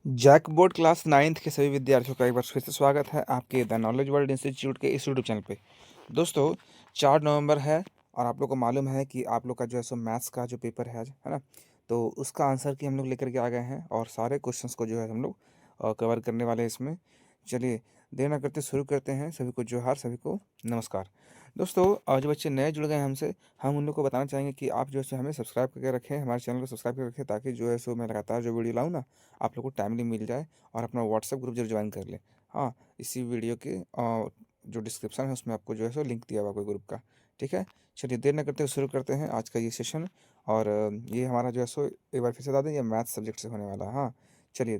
JAC board class 9th के सभी विद्यार्थियों का एक बार फिर से स्वागत है आपके द नॉलेज वर्ल्ड इंस्टीट्यूट के इस यूट्यूब चैनल पे। दोस्तों, 4 नवंबर है और आप लोग को मालूम है कि आप लोग का जो है सो मैथ्स का जो पेपर है आज, है ना? तो उसका आंसर की हम लोग लेकर के आ गए हैं और सारे क्वेश्चंस को जो है हम लोग कवर करने वाले हैं इसमें। चलिए, देर ना करते शुरू करते हैं। सभी को जोहार, सभी को नमस्कार। दोस्तों, जो बच्चे नए जुड़ गए हैं हमसे, हम उन लोग को बताना चाहेंगे कि आप जो है सो हमें सब्सक्राइब करके रखें, हमारे चैनल को सब्सक्राइब करके रखें, ताकि जो है सो मैं लगातार जो वीडियो लाऊँ ना, आप लोग को टाइमली मिल जाए। और अपना व्हाट्सएप ग्रुप जरूर ज्वाइन कर लें। हाँ, इसी वीडियो के जो डिस्क्रिप्शन है उसमें आपको जो है सो लिंक दिया हुआ कोई ग्रुप का। ठीक है, चलिए देर न करते हुए शुरू करते हैं आज का ये सेशन। और ये हमारा जो है सो एक बार फिर से बता दें, ये मैथ सब्जेक्ट से होने वाला है। हाँ, चलिए,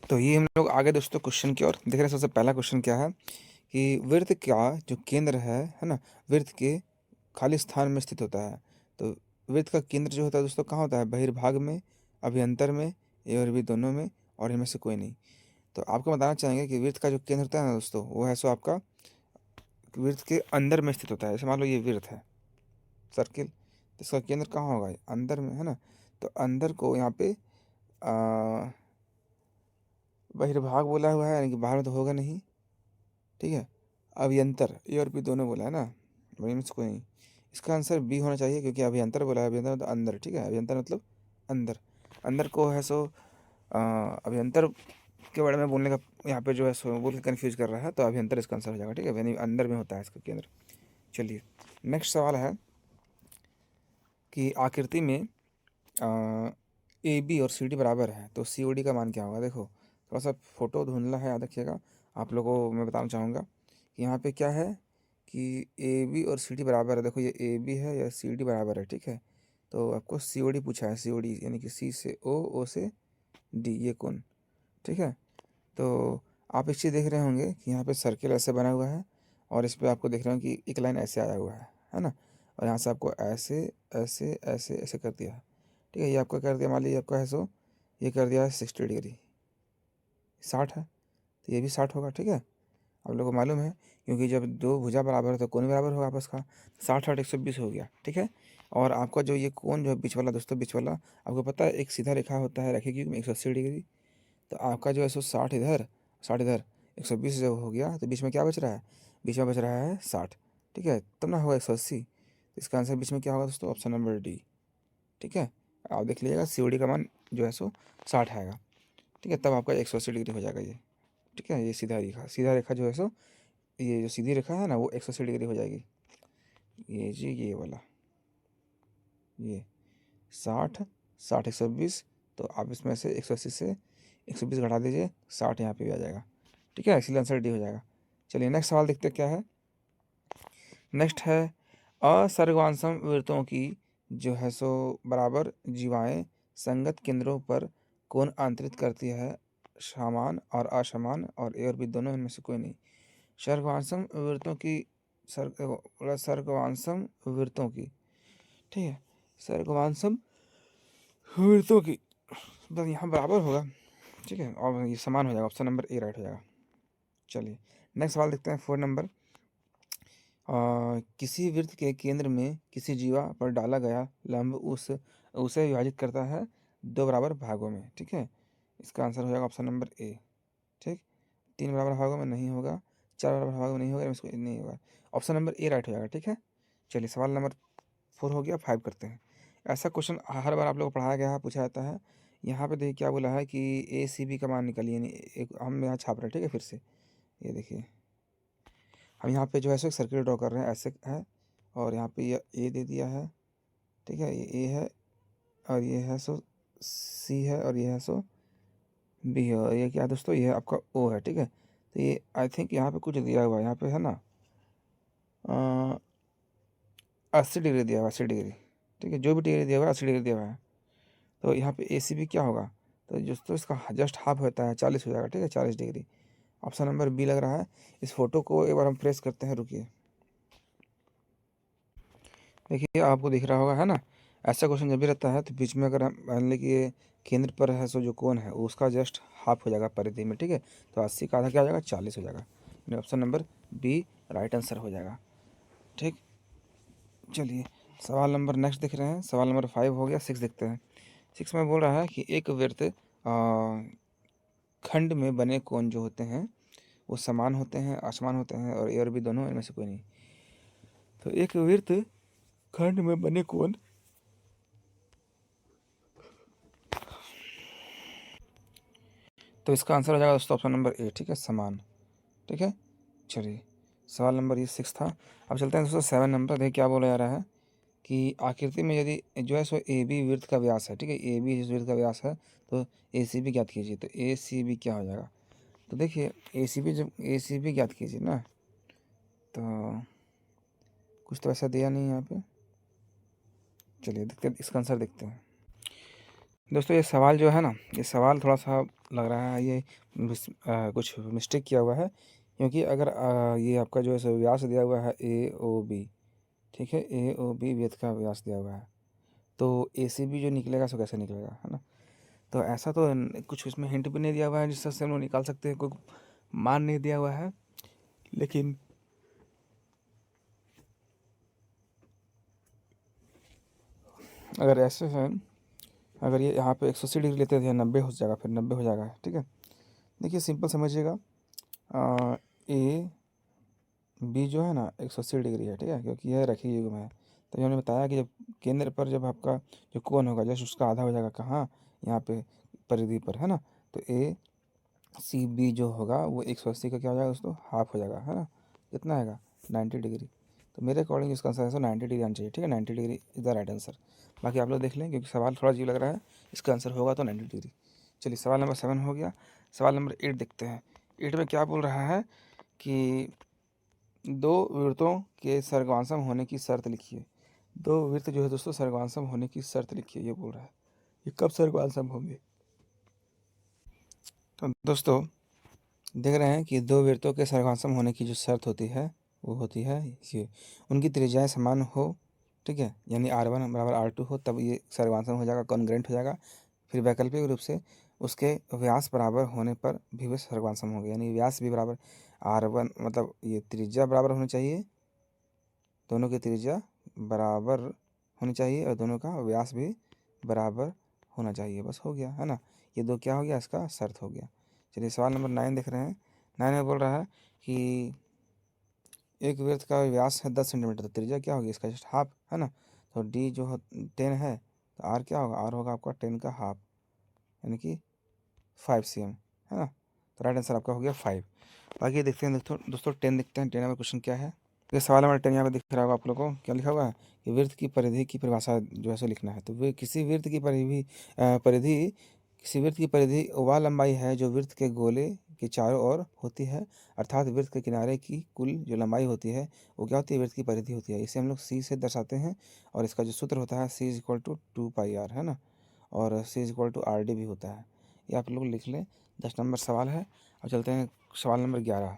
तो ये हम लोग आगे दोस्तों क्वेश्चन की ओर देख रहे हैं। सबसे पहला क्वेश्चन क्या है कि वृत्त का जो केंद्र है ना, वृत्त के खाली स्थान में स्थित होता है। तो वृत्त का केंद्र जो होता है दोस्तों कहाँ होता है? बहिर्भाग में, अभ्यंतर में, ए और बी दोनों में, और इनमें से कोई नहीं। तो आपको बताना चाहेंगे कि वृत्त का जो केंद्र होता है ना दोस्तों, वो है सो आपका वृत्त के अंदर में स्थित होता है। जैसे मान लो ये वृत्त है, सर्किल, तो इसका केंद्र कहाँ होगा? अंदर में, है ना? तो अंदर को यहाँ पे बहिर्भाग बोला हुआ है, यानी कि बाहर में तो होगा नहीं। ठीक है, अभ्यंतर, ए और बी दोनों बोला है ना, वही में से कोई नहीं। इसका आंसर बी होना चाहिए, क्योंकि अभ्यंतर बोला है। अभ्यंतर मतलब अंदर। ठीक है, अभ्यंतर मतलब अंदर। अंदर को है सो अभ्यंतर के बारे में बोलने का यहाँ पे जो है सो बोल के कन्फ्यूज कर रहा है, तो अभ्यंतर इसका आंसर हो जाएगा। ठीक है, यानी अंदर में होता है इसका केंद्र। चलिए, नेक्स्ट सवाल है कि आकृति में ए बी और सी डी बराबर है, तो सी ओ डी का मान क्या होगा? देखो, थोड़ा सा फोटो धुंधला है, याद रखिएगा। आप लोगों को मैं बताना चाहूँगा कि यहाँ पे क्या है कि ए बी और सी डी बराबर है। देखो, ये ए बी है या सी डी बराबर है। ठीक है, तो आपको सी ओ डी पूछा है। सी ओ डी यानी कि सी से ओ से डी, ये कौन? ठीक है, तो आप एक चीज़ देख रहे होंगे कि यहाँ पे सर्किल ऐसे बना हुआ है, और इस पे आपको देख रहे हो कि एक लाइन ऐसे आया हुआ है ना? और यहाँ से आपको ऐसे ऐसे ऐसे ऐसे कर दिया है। ठीक है, ये आपका कर दिया, मान लीजिए आपका है सो ये कर दिया है 60 डिग्री, 60 है, तो ये भी 60 होगा। ठीक है, आप लोगों को मालूम है, क्योंकि जब दो भुजा बराबर है तो कोण बराबर होगा आपस का। 60 120 हो गया। ठीक है, और आपका जो ये कोण जो है बीच वाला दोस्तों, बीच वाला, आपको पता है एक सीधा रेखा होता है रेखे की 180 डिग्री। तो आपका जो है सो 60 इधर, 60 इधर, 120 जब हो गया तो बीच में क्या बच रहा है? बीच में बच रहा है 60। ठीक है, तब ना होगा 180। तो इसका आंसर बीच में क्या होगा दोस्तों? Option number D. ठीक है, आप देख लीजिएगा, सी ओ डी का मान जो है सो 60 आएगा। ठीक है, तब आपका 180 डिग्री हो जाएगा ये। ठीक है, ये सीधा रेखा जो है सो, ये जो सीधी रेखा है ना, वो 180 डिग्री हो जाएगी। ये जी, ये वाला, ये 60, 60 120, तो आप इसमें से 180 से 120 घटा दीजिए, 60 यहाँ पे भी आ जाएगा। ठीक है, इसलिए आंसर डी हो जाएगा। चलिए, नेक्स्ट सवाल देखते हैं क्या है। नेक्स्ट है, असर्गवांशम वृत्तों की जो है सो बराबर जीवाएं संगत केंद्रों पर कौन आंतरित करती है? समान और असमान, और ए और बी दोनों, इनमें से कोई नहीं। सर्गवांशम वृत्तों की, सर्गवांशम वृत्तों की, ठीक है, सर्गवांशम वृत्तों की, बस यहाँ बराबर होगा। ठीक है, और ये समान हो जाएगा। ऑप्शन नंबर ए राइट हो जाएगा। चलिए, नेक्स्ट सवाल देखते हैं, 4 नंबर। किसी वृत्त के केंद्र में किसी जीवा पर डाला गया लंब उसे विभाजित करता है 2 बराबर भागों में। ठीक है, इसका आंसर हो जाएगा ऑप्शन नंबर ए। ठीक, 3 बराबर भागों में नहीं होगा, 4 बराबर भागों में नहीं होगा, इसको नहीं होगा। ऑप्शन नंबर ए राइट हो जाएगा। ठीक है, चलिए, सवाल नंबर 4 हो गया। 5 करते हैं। ऐसा क्वेश्चन हर बार आप लोग को पढ़ाया गया है, पूछा जाता है। यहाँ पे देखिए क्या बोला है कि ए सी बी का मान निकालिए, यानी एक हम यहाँ छाप रहे हैं। ठीक है, फिर से ये देखिए, हम यहाँ पे जो है सो एक सर्किल ड्रॉ कर रहे हैं, ऐसे है, और यहाँ पे ये ए दे दिया है। ठीक है, ये ए है, और ये है सो सी है, और ये है सो बी है, और ये क्या है दोस्तों? ये है आपका ओ है। ठीक है, तो ये आई थिंक यहाँ पे कुछ दिया हुआ है, यहाँ पे है ना 80 डिग्री दिया हुआ है, 80 डिग्री। ठीक है, जो भी डिग्री दिया हुआ है 80 डिग्री दिया हुआ है। तो यहाँ पे ए सी बी क्या होगा? तो दोस्तों इसका जस्ट हाफ होता है, 40 हो जाएगा। ठीक है, 40 डिग्री। ऑप्शन नंबर बी लग रहा है। इस फोटो को एक बार हम प्रेस करते हैं, रुकिए। देखिए, आपको दिख रहा होगा, है ना? ऐसा क्वेश्चन जब भी रहता है तो बीच में अगर हम मान लें कि ये केंद्र पर है, सो जो कोण है उसका जस्ट हाफ हो जाएगा परिधि में। ठीक है, तो 80 का आधा क्या हो जाएगा? 40 हो जाएगा। यानी option number B right answer हो जाएगा। ठीक, चलिए, सवाल नंबर नेक्स्ट देख रहे हैं। सवाल नंबर 5 हो गया। 6 देखते हैं। 6 में बोल रहा है कि एक वृत्त खंड में बने कोण जो होते हैं वो समान होते हैं, असमान होते हैं और ए और बी दोनों, इनमें से कोई नहीं। तो एक वृत्त खंड में बने कोण, तो इसका आंसर हो जाएगा दोस्तों ऑप्शन नंबर ए, ठीक है, समान। ठीक है, चलिए सवाल नंबर ये 6 था। अब चलते हैं दोस्तों 7 नंबर। देखिए क्या बोला जा रहा है कि आकृति में यदि जो है सो ए बी वृत्त का व्यास है, ठीक है, ए बी वृत्त का व्यास है, तो ए सी बी ज्ञात कीजिए। तो ए सी बी क्या हो जाएगा? तो देखिए ए सी बी, जब ए सी बी ज्ञात कीजिए ना, तो कुछ तो ऐसा दिया नहीं है यहाँ पे। चलिए देखते हैं, इसका आंसर देखते हैं दोस्तों। ये सवाल जो है ना, ये सवाल थोड़ा सा लग रहा है ये कुछ मिस्टेक किया हुआ है, क्योंकि अगर ये आपका जो है सो व्यास दिया हुआ है ए ओ बी, ठीक है, ए ओ बी वृत्त का व्यास दिया हुआ है, तो ए सी बी जो निकलेगा सो कैसे निकलेगा, है ना? तो ऐसा तो कुछ इसमें हिंट भी नहीं दिया हुआ है जिससे हम लोग निकाल सकते हैं, कोई मान नहीं दिया हुआ है। लेकिन अगर ऐसे है, अगर ये यहाँ पे 180 डिग्री लेते थे 90 हो जाएगा, फिर 90 हो जाएगा, ठीक है। देखिए सिंपल समझिएगा, ए बी जो है ना 180 डिग्री है, ठीक है, क्योंकि यह रखी युग में है। तो हमने बताया कि जब केंद्र पर जब आपका जो कोण होगा, जस्ट उसका आधा हो जाएगा कहाँ, यहाँ पे परिधि पर, है ना। तो ए सी बी जो होगा वो 180 का क्या हो जाएगा दोस्तों, हाफ हो जाएगा, है ना। कितना आएगा? 90 डिग्री। तो मेरे अकॉर्डिंग इसका आंसर 90 डिग्री आना चाहिए, ठीक है, 90 degree is the right answer. बाकी आप लोग देख लें, क्योंकि सवाल थोड़ा अजीब लग रहा है। इसका आंसर होगा तो 90 डिग्री। चलिए सवाल नंबर 7 हो गया। सवाल नंबर 8 देखते हैं। 8 में क्या बोल रहा है कि दो वृत्तों के सर्गवांसम होने की शर्त लिखिए। दो वृत्त जो है दोस्तों सर्गवांसम होने की शर्त लिखिए, ये बोल रहा है। ये कब सर्गवांसम होंगे? तो दोस्तों देख रहे हैं कि दो वृत्तों के सर्गवांसम होने की जो शर्त होती है वो होती है ये, उनकी त्रिज्याएं समान हो, ठीक है, यानी R1 बराबर R2 हो, तब ये सर्गवांसम हो जाएगा, कॉन्ग्रेंट हो जाएगा। फिर वैकल्पिक रूप से उसके व्यास बराबर होने पर भी वे सर्गवांसम होंगे, यानी व्यास भी बराबर R1, मतलब ये त्रिज्या बराबर होनी चाहिए, दोनों की त्रिज्या बराबर होनी चाहिए और दोनों का व्यास भी बराबर होना चाहिए। बस हो गया, है ना। ये दो क्या हो गया, इसका शर्त हो गया। चलिए सवाल नंबर 9 देख रहे हैं। 9 में बोल रहा है कि एक वृत्त का व्यास है 10 सेंटीमीटर, तो त्रिज्या क्या होगी इसका, जस्ट हाफ, है ना। तो डी जो 10 है, तो आर क्या होगा, आर होगा आपका 10 का हाफ, यानी कि 5 cm, है ना। तो राइट आंसर आपका हो गया 5। बाकी देखते हैं दोस्तों 10 देखते हैं। 10 नंबर क्वेश्चन क्या है। ये सवाल नंबर 10 यहाँ पे दिख रहा होगा आप लोगों को, क्या लिखा हुआ है कि वृत्त की परिधि की परिभाषा जो है सो लिखना है। तो वे किसी वृत्त की परिधि किसी वृत्त की परिधि वह लंबाई है जो वृत्त के गोले के चारों ओर होती है, अर्थात वृत्त के किनारे की कुल जो लंबाई होती है वो क्या होती है, वृत्त की परिधि होती है। इसे हम लोग सी से दर्शाते हैं, और इसका जो सूत्र होता है C is equal to 2πr, है ना, और C is equal to RD भी होता है। ये आप लोग लिख लें। 10 नंबर सवाल है। अब चलते हैं सवाल नंबर 11।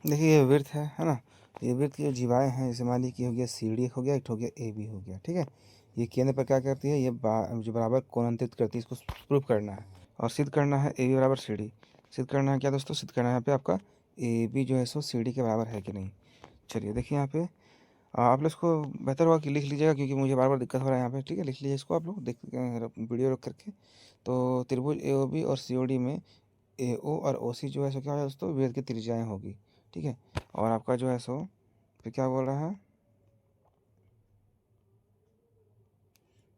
देखिए ये वृत्त है ना। ये वृत्त की जो जीवाएँ हैं, जैसे मान लीजिए कि हो गया CD हो गया, एक हो गया AB हो गया, ठीक है। ये केंद्र पर क्या करती है, ये जो बराबर कोणांतरित करती है, इसको प्रूव करना है और सिद्ध करना है AB बराबर CD। सिद्ध करना है क्या दोस्तों, सिद्ध करना है यहाँ पे आपका AB जो है सो CD के बराबर है कि नहीं। चलिए देखिए यहाँ पे आप लोग इसको बेहतर होगा कि लिख लीजिएगा, क्योंकि मुझे बार बार दिक्कत हो रहा है यहाँ पे, ठीक है। लिख लीजिए इसको आप लोग, देख वीडियो रख करके। तो त्रिभुज AOB और COD में AO और OC जो है सो क्या है दोस्तों, वृत्त की त्रिज्याएँ होगी, ठीक है। और आपका जो है सो फिर क्या बोल रहा है,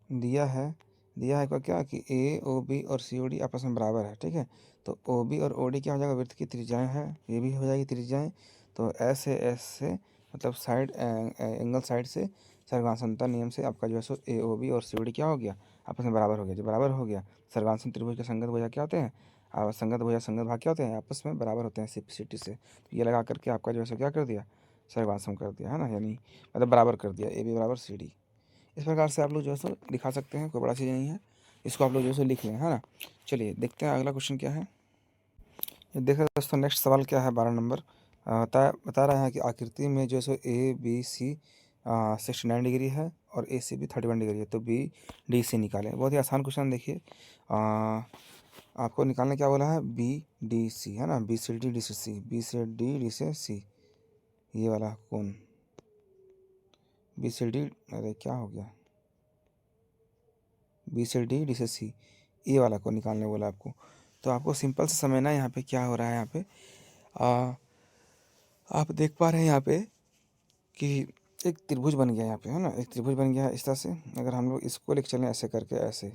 दिया है क्या कि AOB और COD आपस में बराबर है, ठीक है। तो OB और OD क्या हो जाएगा, वृत्त की त्रिज्याएँ है, ये भी हो जाएगी त्रिज्याएँ। तो S से मतलब साइड एंगल साइड से सर्वांसमता नियम से आपका जो है सो AOB और COD क्या हो गया, आपस में बराबर हो गया। जब बराबर हो गया, सर्वांसम त्रिभुज के संगत भुजा क्या होते हैं, और संगत भुजा संगत भाग क्या होते हैं, आपस में बराबर होते हैं सिटी से। तो ये लगा करके आपका जो है सो क्या कर दिया, सर्वांसम कर दिया, है ना, यानी मतलब बराबर कर दिया, AB बराबर CD। इस प्रकार से आप लोग जो है सो दिखा सकते हैं, कोई बड़ा चीज़ नहीं है। इसको आप लोग जो है सो लिख लें, है ना। चलिए देखते हैं अगला क्वेश्चन क्या है। ये देखिए दोस्तों नेक्स्ट सवाल क्या है, 12 नंबर। बता रहा है कि आकृति में जो है सो ABC 69 डिग्री है और ACB 31 डिग्री है, तो BDC निकालें। बहुत ही आसान क्वेश्चन। देखिए आपको निकालने क्या बोला है, BDC, है ना, BCD DCC, BCD DCC, ये वाला कौन BCD, अरे क्या हो गया, बी से डी, डी से सी, ए वाला को निकालने बोला आपको। तो आपको सिंपल से समझना है यहाँ पे क्या हो रहा है। यहाँ पे आप देख पा रहे हैं यहाँ पे कि एक त्रिभुज बन गया यहाँ पे, है ना, एक त्रिभुज बन गया है इस तरह से। अगर हम लोग इसको लेकर चलें ऐसे करके ऐसे,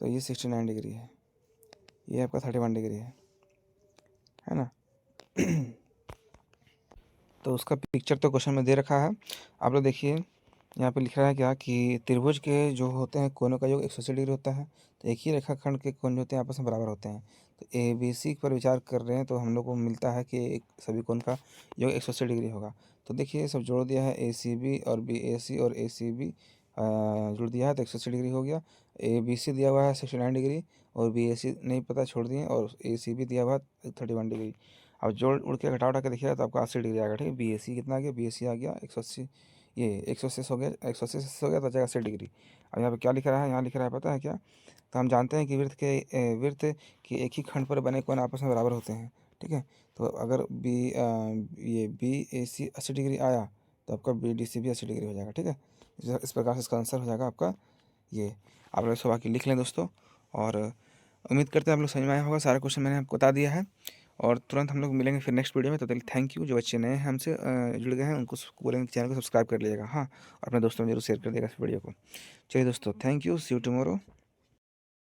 तो ये 69 डिग्री है, ये आपका 31 डिग्री है ना। तो उसका पिक्चर तो क्वेश्चन में दे रखा है, आप लोग देखिए। यहाँ पे लिख रहा है क्या कि त्रिभुज के जो होते हैं कोनों का योग 180 डिग्री होता है। तो एक ही रेखाखंड के कोण जो होते हैं आपस में बराबर होते हैं। तो ए बी सी पर विचार कर रहे हैं तो हम लोग को मिलता है कि एक सभी कोण का योग 180 डिग्री होगा। तो देखिए सब जोड़ दिया है, ए सी बी और बी ए सी और ए सी बी जुड़ दिया है तो 180 डिग्री हो गया। ए बी सी दिया हुआ है 69 डिग्री, और बी ए सी नहीं पता छोड़ दिए, और ए सी बी दिया हुआ है 31 डिग्री। अब जोड़ उड़ के घटा उठा के देखिएगा तो आपका 80 डिग्री आएगा, ठीक है। बी ए सी कितना आ गया, बी ए सी आ गया 180, ये 180 हो गया, 180 से हो गया तो आ जाएगा 80 डिग्री। अब यहाँ पे क्या लिख रहा है, यहाँ लिख रहा है पता है क्या। तो हम जानते हैं कि वृत्त के एक ही खंड पर बने कोण आपस में बराबर होते हैं, ठीक है। तो अगर ये बी ए सी 80 डिग्री आया तो आपका बी डी सी भी 80 डिग्री हो जाएगा, ठीक है। इस प्रकार से इसका आंसर हो जाएगा आपका ये। आप लोग इसको बाकी लिख लें दोस्तों, और उम्मीद करते हैं आप लोग समझ में आया होगा। सारा क्वेश्चन मैंने आपको बता दिया है, और तुरंत हम लोग मिलेंगे फिर नेक्स्ट वीडियो में। तो थैंक यू। जो बच्चे नए हैं हमसे जुड़ गए हैं उनको बोलेंगे चैनल को सब्सक्राइब कर लीजिएगा, हाँ, और अपने दोस्तों में जरूर शेयर कर देगा इस वीडियो को। चलिए दोस्तों, thank you, see you tomorrow.